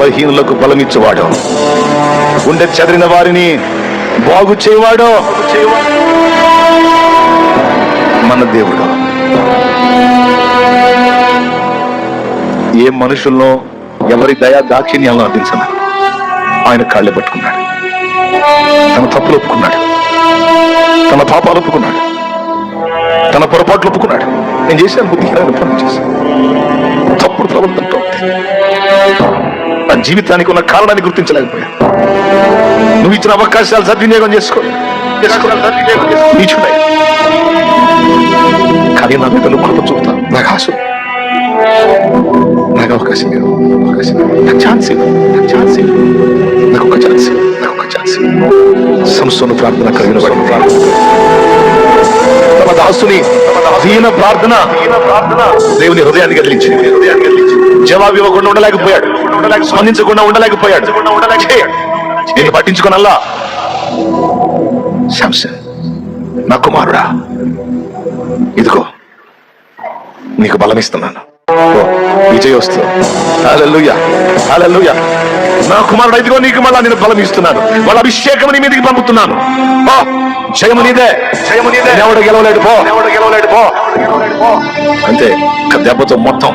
బలహీనులకు బలమిచ్చేవాడు, గుండె చెదిరిన వారిని బాగు చేయవాడు మన దేవుడు. ఏ మనుషుల్లో ఎవరి దయా దాక్షిణ్యాలను అందించను, ఆయన కాళ్ళే పట్టుకున్నాడు. తన తప్పులు ఒప్పుకున్నాడు, తన పాపాలు ఒప్పుకున్నాడు, తన పొరపాట్లు ఒప్పుకున్నాడు. నేను చేశాను, బుద్ధిహీనమైన పనులు చేశాను, తప్పుడు ప్రవర్తనతో నా జీవితానికి ఉన్న కారణాన్ని గుర్తించలేకపోయా. నువ్వు ఇచ్చిన అవకాశాలు సద్వినియోగం నీచున్నాయి, కానీ నా మీద నువ్వు కృప చూపుతా. నాకు ఆశ, నాకు అవకాశం ఇవ్వు, నాకు ఛాన్స్ ఇవ్వు, నాకు ఒక ఛాన్స్ ఇవ్వు. సంస్థను ప్రార్థన కలిగిన తమ దాసుని దీన ప్రార్థన దేవుని హృదయాన్ని కదిలించింది. జవాబు ఇవ్వకుండా ఉండలేకపోయాడు, స్పందించకుండా ఉండలేకపోయాడు. నేను పట్టించుకోనల్లా, శాంసన్ నా కుమారుడా, ఇదిగో నీకు బలం ఇస్తున్నాను, విజయోస్తు. హల్లెలూయా, హల్లెలూయా. నా కుమారుడు, ఇదిగో నీకు మళ్ళా నేను బలం ఇస్తున్నాను, వాళ్ళ అభిషేకం నీ మీదకి పంపుతున్నాను. జయము నీదే, ఎవడు గెలవలేడు పో. అంతే, దెబ్బతో మొత్తం